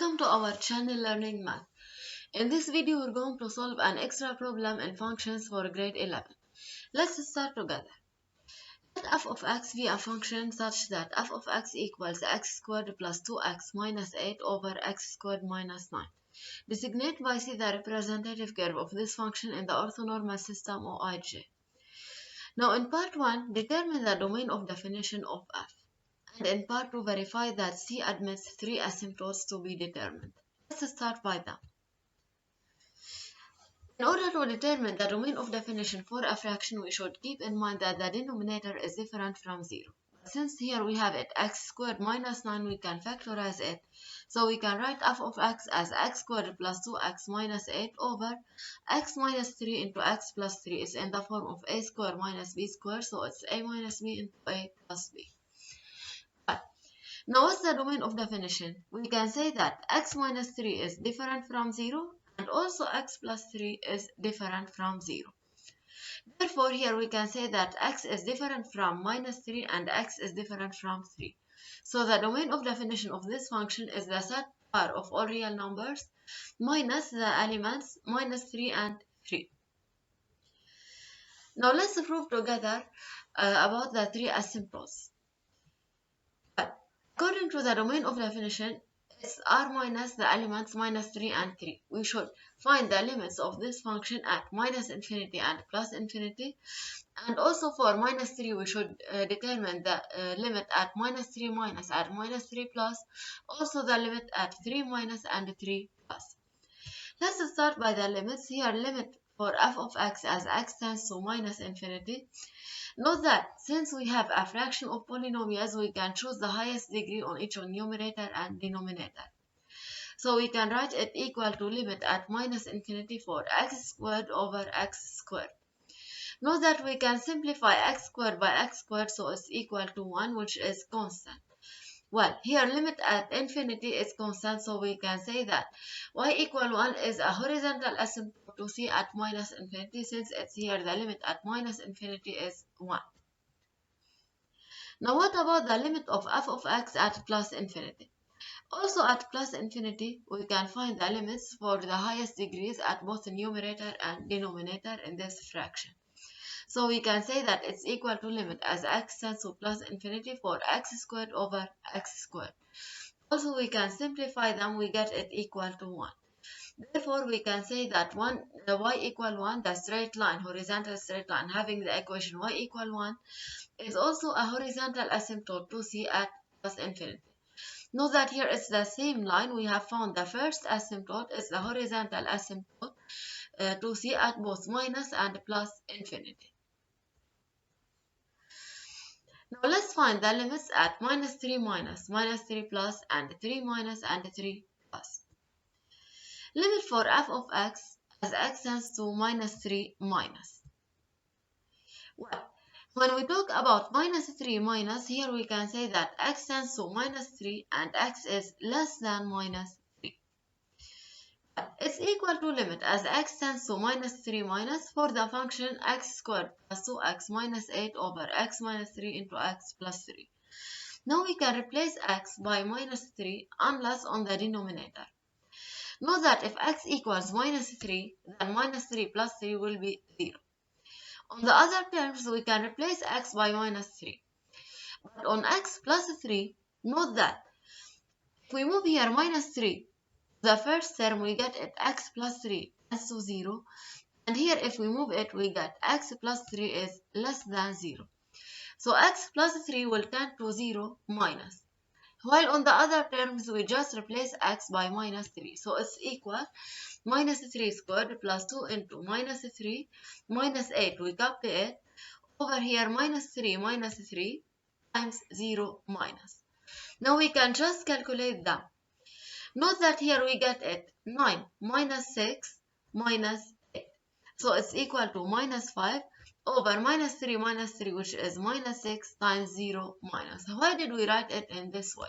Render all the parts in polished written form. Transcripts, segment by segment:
Welcome to our channel Learning Math. In this video, we're going to solve an extra problem in functions for grade 11. Let's start together. Let f of x be a function such that f of x equals x squared plus 2x minus 8 over x squared minus 9. Designate by C the representative curve of this function in the orthonormal system OIJ. Now in part 1, determine the domain of definition of f. And in part 2, verify that C admits 3 asymptotes to be determined. Let's start by that. In order to determine the domain of definition for a fraction, we should keep in mind that the denominator is different from 0. Since here we have it x squared minus 9, we can factorize it. So we can write f of x as x squared plus 2x minus 8 over x minus 3 into x plus 3 is in the form of a squared minus b squared. So it's a minus b into a plus b. Now what's the domain of definition? We can say that x minus 3 is different from 0 and also x plus 3 is different from 0. Therefore here we can say that x is different from minus 3 and x is different from 3. So the domain of definition of this function is the set R of all real numbers minus the elements minus 3 and 3. Now let's prove together about the 3 asymptotes. According to the domain of definition, it's r minus the elements minus 3 and 3. We should find the limits of this function at minus infinity and plus infinity. And also for minus 3, we should determine the limit at minus 3 minus and minus 3 plus. Also the limit at 3 minus and 3 plus. Let's start by the limits. Here limit for f of x as x tends to minus infinity. Note that since we have a fraction of polynomials, we can choose the highest degree on each numerator and denominator. So we can write it equal to limit at minus infinity for x squared over x squared. Note that we can simplify x squared by x squared, so it's equal to 1, which is constant. Well, here limit at infinity is constant, so we can say that y equal 1 is a horizontal asymptote to C at minus infinity, since it's here the limit at minus infinity is 1. Now what about the limit of f of x at plus infinity? Also at plus infinity, we can find the limits for the highest degrees at both numerator and denominator in this fraction. So we can say that it's equal to limit as x tends to plus infinity for x squared over x squared. Also we can simplify them, we get it equal to 1. Therefore we can say that the y equal 1, the straight line, horizontal straight line having the equation y equal 1 is also a horizontal asymptote to C at plus infinity. Note that here it's the same line. We have found the first asymptote is the horizontal asymptote to C at both minus and plus infinity. Now let's find the limits at minus 3 minus, minus 3 plus, and 3 minus and 3 plus. Limit for f of x as x tends to minus 3 minus. Well, when we talk about minus 3 minus, here we can say that x tends to minus 3 and x is less than minus 3. It's equal to limit as x tends to minus 3 minus for the function x squared plus 2x minus 8 over x minus 3 into x plus 3. Now we can replace x by minus 3 unless on the denominator. Note that if x equals minus 3, then minus 3 plus 3 will be 0. On the other terms, we can replace x by minus 3. But on x plus 3, note that if we move here minus 3, the first term we get it x plus 3 tends to 0. And here if we move it, we get x plus 3 is less than 0. So x plus 3 will tend to 0 minus. While on the other terms, we just replace x by minus 3. So it's equal minus 3 squared plus 2 into minus 3 minus 8. We copy it. Over here minus 3 times 0 minus. Now we can just calculate them. Note that here we get it 9 minus 6 minus 8. So it's equal to minus 5 over minus 3, which is minus 6 times 0 minus. Why did we write it in this way?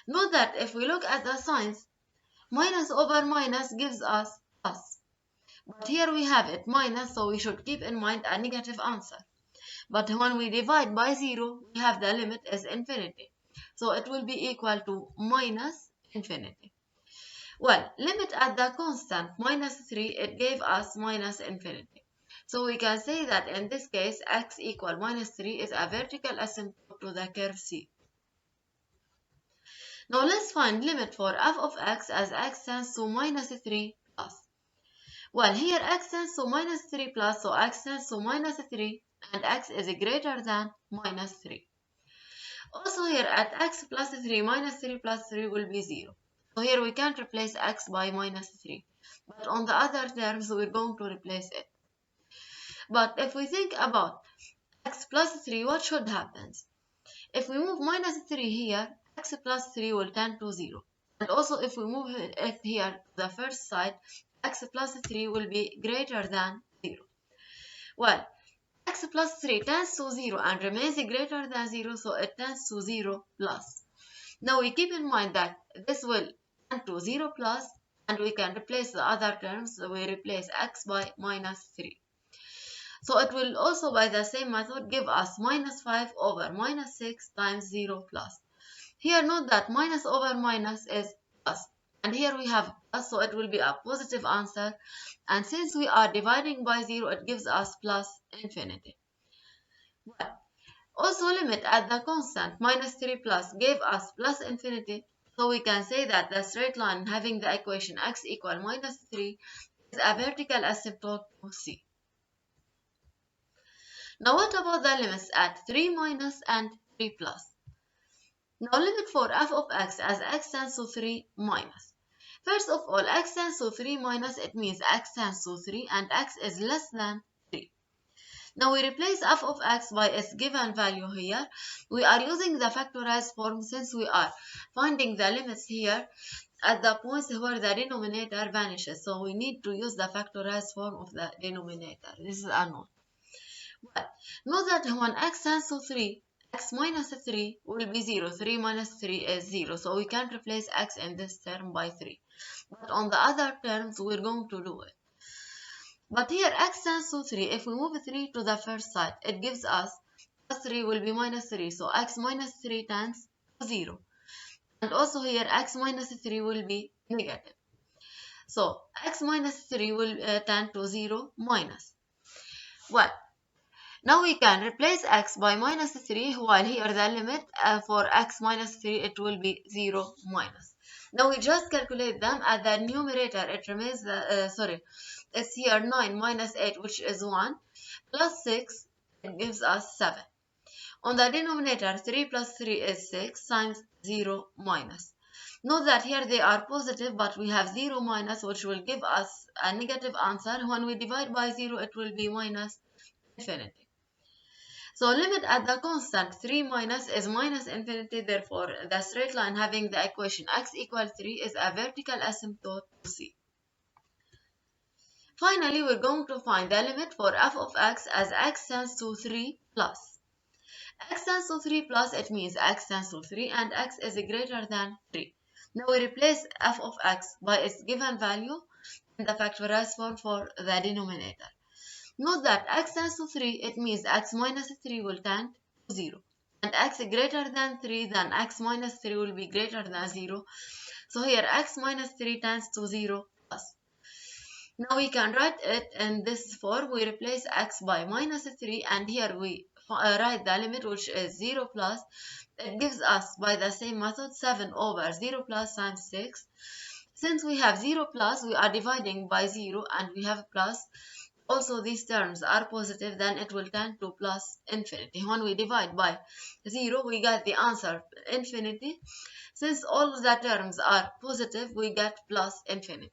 Note that if we look at the signs, minus over minus gives us plus. But here we have it minus, so we should keep in mind a negative answer. But when we divide by 0, we have the limit is infinity. So it will be equal to minus infinity. Well, limit at the constant minus 3, it gave us minus infinity. So we can say that in this case, x equal minus 3 is a vertical asymptote to the curve C. Now let's find limit for f of x as x tends to minus 3 plus. Well, here x tends to minus 3 plus, so x tends to minus 3 and x is greater than minus 3. Also here at x plus 3 minus 3 plus 3 will be 0. So here we can't replace x by minus 3. But on the other terms, we're going to replace it. But if we think about x plus 3, what should happen? If we move minus 3 here, x plus 3 will tend to 0. And also if we move it here to the first side, x plus 3 will be greater than 0. Well, x plus 3 tends to 0 and remains greater than 0, so it tends to 0 plus. Now we keep in mind that this will tend to 0 plus, and we can replace the other terms. So we replace x by minus 3. So it will also, by the same method, give us minus 5 over minus 6 times 0 plus. Here note that minus over minus is plus, and here we have plus, so it will be a positive answer. And since we are dividing by 0, it gives us plus infinity. Well, also limit at the constant minus 3 plus gave us plus infinity, so we can say that the straight line having the equation x equal minus 3 is a vertical asymptote to C. Now what about the limits at 3 minus and 3 plus? Now limit for f of x as x tends to 3 minus. First of all, x tends to 3 minus, it means x tends to 3 and x is less than 3. Now we replace f of x by its given value here. We are using the factorized form since we are finding the limits here at the points where the denominator vanishes. So we need to use the factorized form of the denominator. This is unknown. Well, note that when x tends to 3, x minus 3 will be 0. 3 minus 3 is 0. So we can't replace x in this term by 3. But on the other terms, we're going to do it. But here x tends to 3. If we move 3 to the first side, it gives us plus 3 will be minus 3. So x minus 3 tends to 0. And also here x minus 3 will be negative. So x minus 3 will tend to 0 minus. Well, now we can replace x by minus 3, while here the limit for x minus 3, it will be 0 minus. Now we just calculate them. At the numerator, it remains, it's here 9 minus 8, which is 1, plus 6, it gives us 7. On the denominator, 3 plus 3 is 6 times 0 minus. Note that here they are positive, but we have 0 minus, which will give us a negative answer. When we divide by 0, it will be minus infinity. So limit at the constant 3 minus is minus infinity. Therefore, the straight line having the equation x equals 3 is a vertical asymptote to C. Finally, we're going to find the limit for f of x as x tends to 3 plus. X tends to 3 plus, it means x tends to 3 and x is greater than 3. Now we replace f of x by its given value in the factorized form for the denominator. Note that x tends to 3, it means x minus 3 will tend to 0. And x greater than 3, then x minus 3 will be greater than 0. So here x minus 3 tends to 0 plus. Now we can write it in this form. We replace x by minus 3 and here we write the limit, which is 0 plus. It gives us by the same method 7 over 0 plus times 6. Since we have 0 plus, we are dividing by 0 and we have plus. Also these terms are positive, then it will tend to plus infinity. When we divide by 0, we get the answer infinity. Since all the terms are positive, we get plus infinity.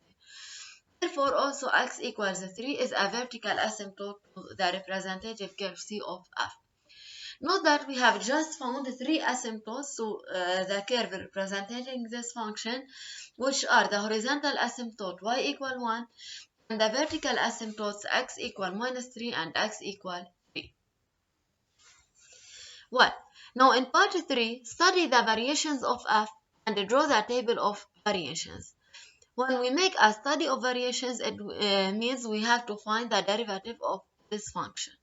Therefore, also x equals 3 is a vertical asymptote to the representative curve C of f. Note that we have just found 3 asymptotes to the curve representing this function, which are the horizontal asymptote y equal 1, and the vertical asymptotes x equal minus 3 and x equal 3. Well, now in part 3, study the variations of f and draw the table of variations. When we make a study of variations, it means we have to find the derivative of this function.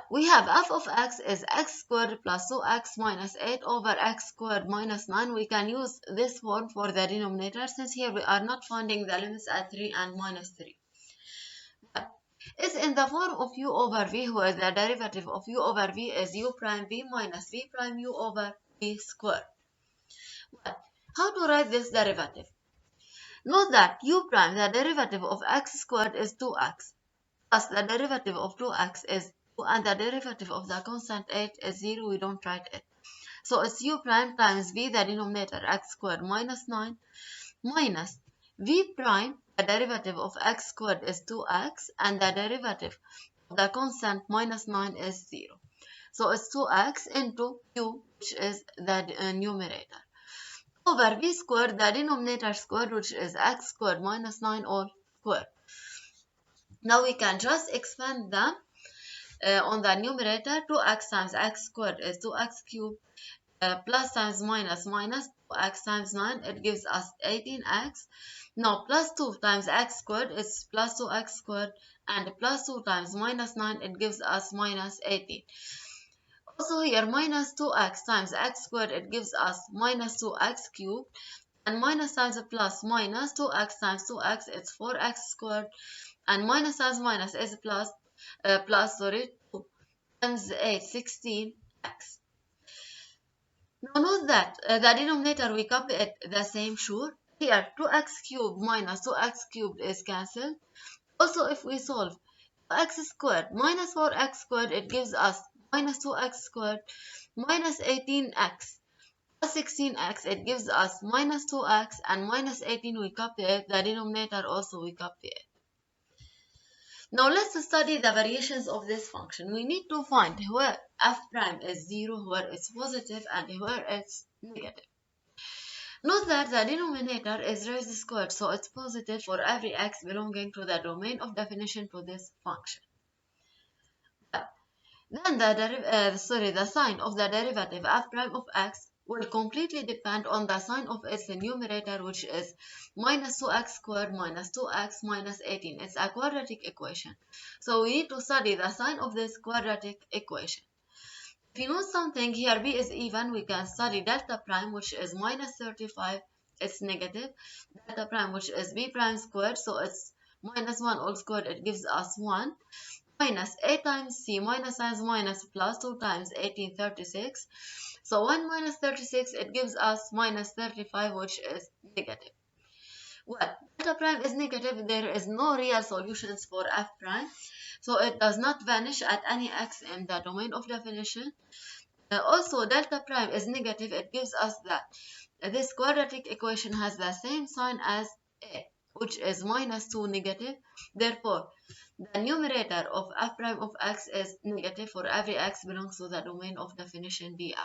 We have f of x is x squared plus 2x minus 8 over x squared minus 9. We can use this form for the denominator since here we are not finding the limits at 3 and minus 3. It's in the form of u over v, where the derivative of u over v is u prime v minus v prime u over v squared. Well, how to write this derivative? Note that u prime, the derivative of x squared is 2x, plus the derivative of 2x is 2, and the derivative of the constant 8 is 0. We don't write it. So it's u prime times v, the denominator, x squared minus 9, minus v prime, the derivative of x squared is 2x, and the derivative of the constant minus 9 is 0. So it's 2x into u, which is the numerator, over v squared, the denominator squared, which is x squared minus 9 all squared. Now we can just expand them on the numerator. 2x times x squared is 2x cubed, plus times minus minus 2x times 9, it gives us 18x. Now plus 2 times x squared is plus 2x squared, and plus 2 times minus 9, it gives us minus 18. Also here minus 2x times x squared, it gives us minus 2x cubed, and minus times plus minus 2x times 2x, it's 4x squared, and minus times minus is plus 2 times 8, 16x. Now note that the denominator we copy it the same, sure. Here 2x cubed minus 2x cubed is cancelled. Also if we solve 2x squared minus 4x squared, it gives us minus 2x squared minus 18x plus 16x, it gives us minus 2x, and minus 18 we copy it, the denominator also we copy it. Now let's study the variations of this function. We need to find where f prime is 0, where it's positive, and where it's negative. Note that the denominator is raised squared, so it's positive for every x belonging to the domain of definition to this function. Then the sign of the derivative f prime of x will completely depend on the sign of its numerator, which is minus 2x squared minus 2x minus 18. It's a quadratic equation, so we need to study the sign of this quadratic equation. If you know something here, b is even, we can study delta prime, which is minus 35, it's negative. Delta prime, which is b prime squared, so it's minus 1 all squared, it gives us 1. Minus a times c, minus times minus plus 2 times 18, 36. So 1 minus 36, it gives us minus 35, which is negative. Well, delta prime is negative, there is no real solutions for f prime, so it does not vanish at any x in the domain of definition. Also, delta prime is negative, it gives us that this quadratic equation has the same sign as a, which is minus 2 negative. Therefore, the numerator of f prime of x is negative for every x belongs to the domain of definition df.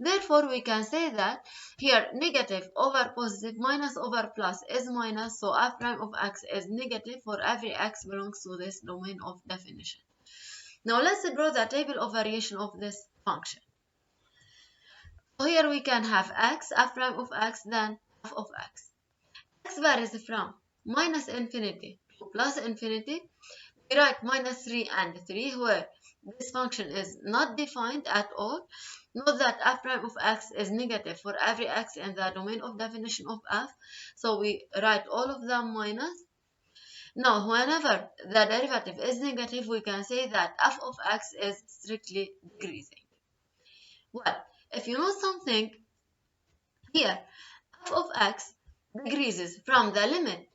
Therefore, we can say that here negative over positive minus over plus is minus, so f prime of x is negative for every x belongs to this domain of definition. Now let's draw the table of variation of this function. So here we can have x, f prime of x, then f of x. X varies from minus infinity to plus infinity. We write minus 3 and 3, where this function is not defined at all. Note that f prime of x is negative for every x in the domain of definition of f, so we write all of them minus. Now, whenever the derivative is negative, we can say that f of x is strictly decreasing. Well, if you know something, here f of x decreases from the limit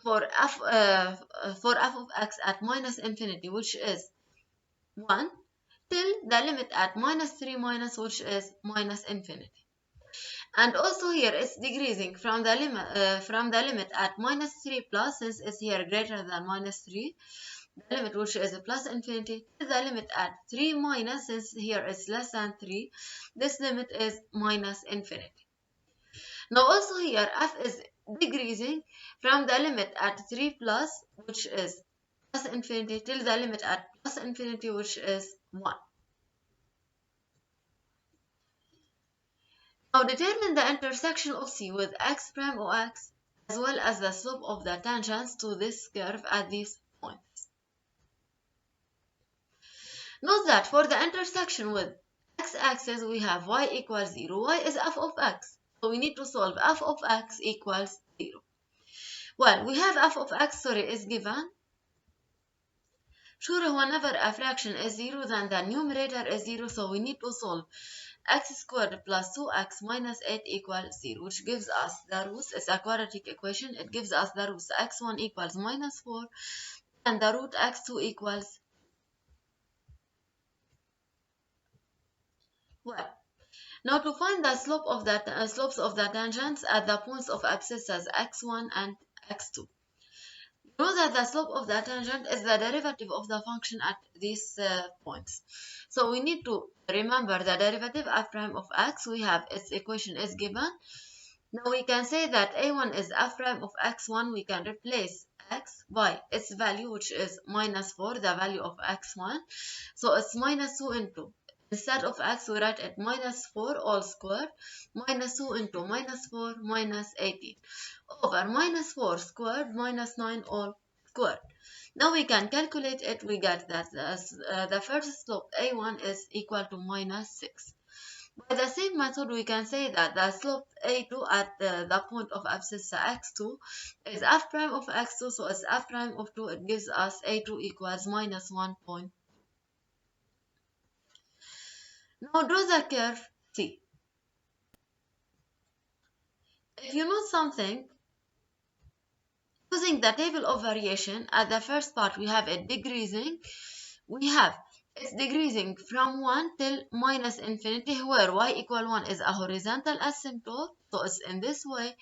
for f of x at minus infinity, which is 1, till the limit at minus 3 minus, which is minus infinity. And also here it's decreasing from the limit at minus 3 plus, since it's here greater than minus 3, the limit which is plus infinity, till the limit at 3 minus, since here it's less than 3, this limit is minus infinity. Now also here f is decreasing from the limit at 3 plus, which is plus infinity, till the limit at plus infinity, which is 1. Now determine the intersection of c with x prime of x, as well as the slope of the tangents to this curve at these points. Note that for the intersection with x-axis, we have y equals 0. Y is f of x. So we need to solve f of x equals 0. Well, we have f of x, is given. Sure, whenever a fraction is 0, then the numerator is 0. So we need to solve x squared plus 2x minus 8 equals 0, which gives us the roots. It's a quadratic equation. It gives us the roots x1 equals minus 4 and the root x2 equals. Well, now to find the slopes of the tangents at the points of abscissas x1 and x2. Know that the slope of the tangent is the derivative of the function at these points. So we need to remember the derivative f prime of x. We have its equation is given. Now we can say that a1 is f prime of x1. We can replace x by its value, which is minus 4, the value of x1. So it's minus 2 into, instead of x, we write it minus 4 all squared, minus 2 into minus 4 minus 18 over minus 4 squared minus 9 all squared. Now we can calculate it. We get that the first slope a1 is equal to minus 6. By the same method, we can say that the slope a2 at the point of abscissa x2 is f prime of x2, so it's f prime of 2. It gives us a2 equals minus 1 point. Now draw the curve C. If you know something, using the table of variation, at the first part we have it decreasing. It's decreasing from 1 till minus infinity, where y equal 1 is a horizontal asymptote, so it's in this way.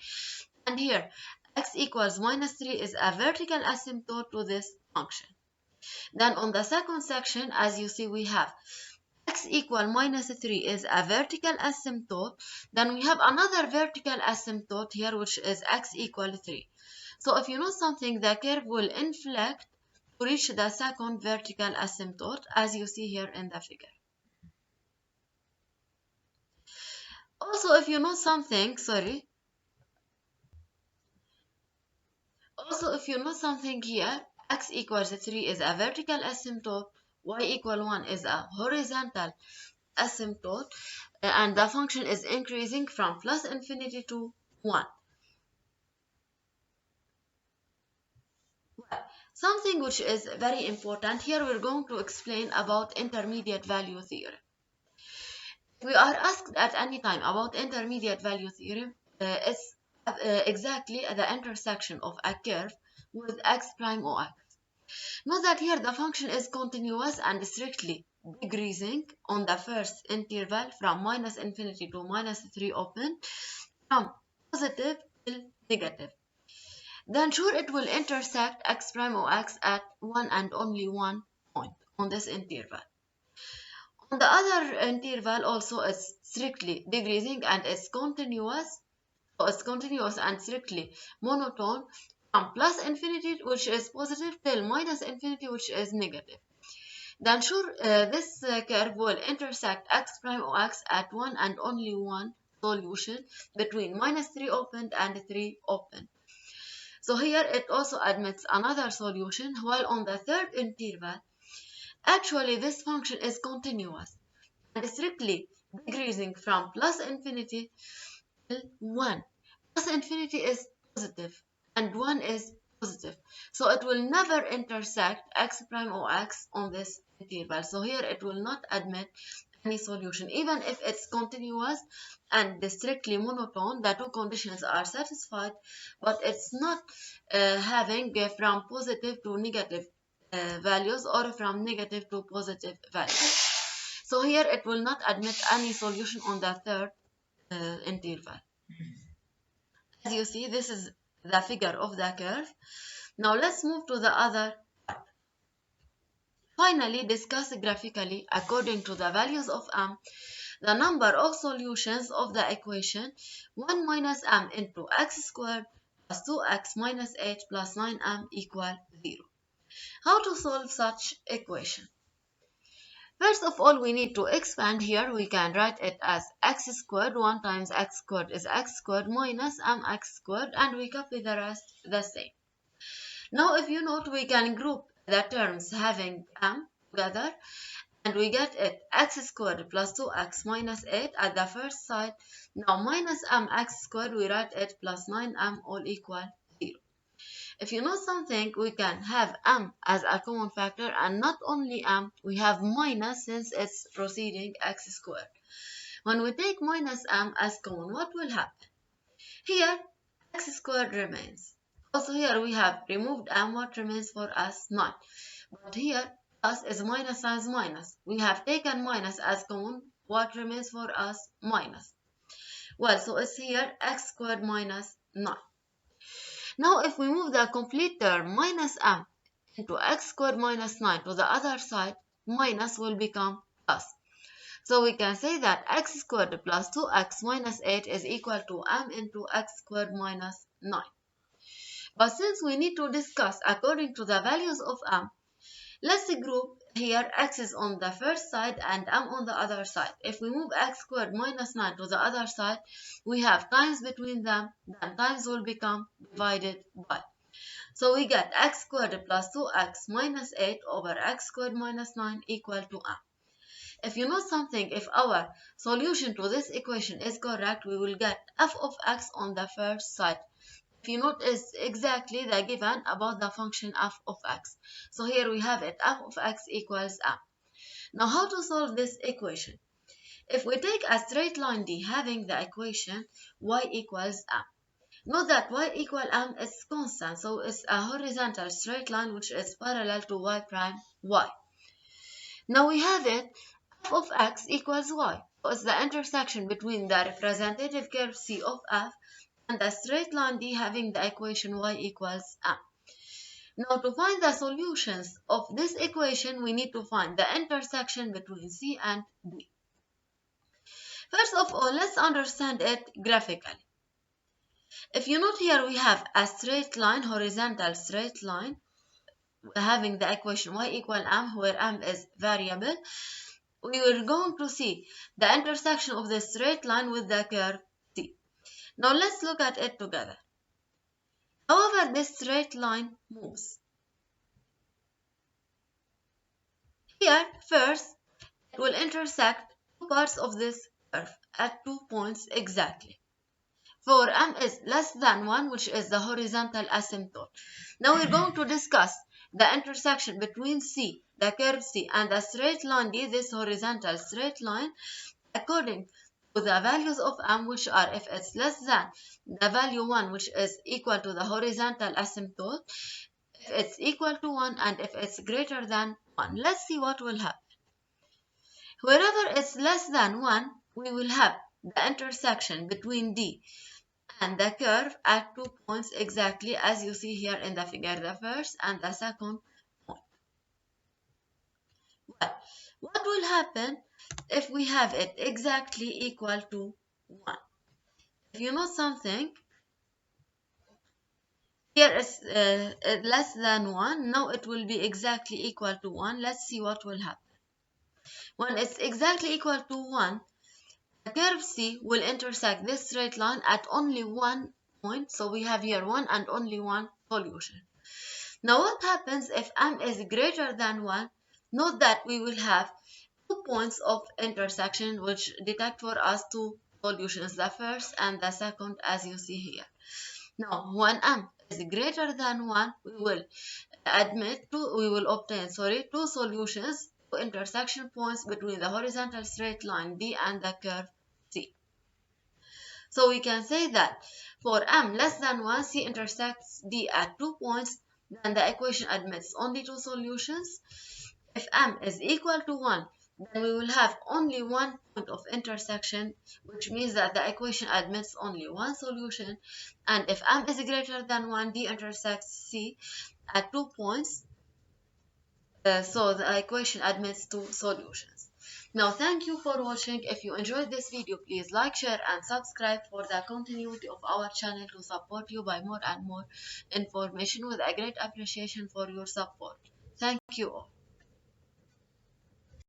And here, x equals minus 3 is a vertical asymptote to this function. Then on the second section, as you see, we have x equal minus 3 is a vertical asymptote. Then we have another vertical asymptote here, which is x equal 3. So if you know something, the curve will inflect to reach the second vertical asymptote, as you see here in the figure. Also, if you know something, here, x equals 3 is a vertical asymptote, y equal 1 is a horizontal asymptote, and the function is increasing from plus infinity to 1. Well, something which is very important here, we're going to explain about intermediate value theorem. If we are asked at any time about intermediate value theorem, it's exactly at the intersection of a curve with x prime or x. Note that here the function is continuous and strictly decreasing on the first interval from minus infinity to minus 3 open, from positive till negative. Then sure it will intersect x prime or x at one and only one point on this interval. On the other interval also is strictly decreasing and is continuous. So it's continuous and strictly monotone from plus infinity, which is positive, till minus infinity, which is negative. Then sure this curve will intersect x prime or x at one and only one solution between minus 3 opened and 3 opened. So here it also admits another solution, while on the third interval, actually this function is continuous and strictly decreasing from plus infinity till 1. Plus infinity is positive and 1 is positive. So it will never intersect x prime or x on this interval. So here it will not admit any solution. Even if it's continuous and strictly monotone, the two conditions are satisfied, but it's not having from positive to negative values or from negative to positive values. So here it will not admit any solution on the third interval. As you see, this is the figure of the curve. Now let's move to the other part. Finally, discuss graphically, according to the values of m, the number of solutions of the equation 1 minus m into x squared plus 2x minus 8 plus 9m equal 0. How to solve such equation? First of all, we need to expand here. We can write it as x squared. 1 times x squared is x squared minus mx squared, and we copy the rest the same. Now, if you note, we can group the terms having m together, and we get it x squared plus 2x minus 8 at the first side. Now minus mx squared, we write it plus 9m all equal 0. If you know something, we can have m as a common factor, and not only m, we have minus since it's proceeding x squared. When we take minus m as common, what will happen? Here, x squared remains. Also here we have removed m, what remains for us? 9. But here, plus is minus times minus. We have taken minus as common, what remains for us? Minus. Well, so it's here x squared minus 9. Now if we move the complete term minus m into x squared minus 9 to the other side, minus will become plus. So we can say that x squared plus 2x minus 8 is equal to m into x squared minus 9. But since we need to discuss according to the values of m, let's group here x is on the first side and m on the other side. If we move x squared minus 9 to the other side, we have times between them, then times will become divided by. So we get x squared plus 2x minus 8 over x squared minus 9 equal to m. If you know something, if our solution to this equation is correct, we will get f of x on the first side. If you notice exactly the given about the function f of x. So here we have it, f of x equals m. Now how to solve this equation? If we take a straight line D having the equation y equals m. Note that y equal m is constant, so it's a horizontal straight line which is parallel to y prime y. Now we have it, f of x equals y. So it's the intersection between the representative curve C of f and the straight line D having the equation y equals m. Now to find the solutions of this equation, we need to find the intersection between C and D. First of all, let's understand it graphically. If you note here, we have a straight line, horizontal straight line, having the equation y equal m, where m is variable. We are going to see the intersection of the straight line with the curve C. Now let's look at it together. However, this straight line moves. Here, first, it will intersect two parts of this curve at 2 points exactly. For m is less than 1, which is the horizontal asymptote. Now we're going to discuss the intersection between C, the curve C, and the straight line D, this horizontal straight line, according to the values of m, which are if it's less than the value 1, which is equal to the horizontal asymptote, if it's equal to 1, and if it's greater than 1. Let's see what will happen. Wherever it's less than 1, we will have the intersection between D and the curve at 2 points exactly as you see here in the figure, the first and the second point. Well, what will happen if we have it exactly equal to 1? If you know something, here is less than 1, now it will be exactly equal to 1. Let's see what will happen. When it's exactly equal to 1, the curve C will intersect this straight line at only 1 point, so we have here 1 and only 1 solution. Now what happens if m is greater than 1? Note that we will have 2 points of intersection which detect for us 2 solutions, the first and the second as you see here. Now when m is greater than 1, we will obtain 2 solutions, 2 intersection points between the horizontal straight line D and the curve C. So we can say that for m less than 1, C intersects D at 2 points, then the equation admits only 2 solutions. If m is equal to 1, then we will have only 1 point of intersection, which means that the equation admits only 1 solution. And if m is greater than 1, D intersects C at 2 points, so the equation admits 2 solutions. Now thank you for watching. If you enjoyed this video, please like, share and subscribe for the continuity of our channel to support you by more and more information, with a great appreciation for your support. Thank you all.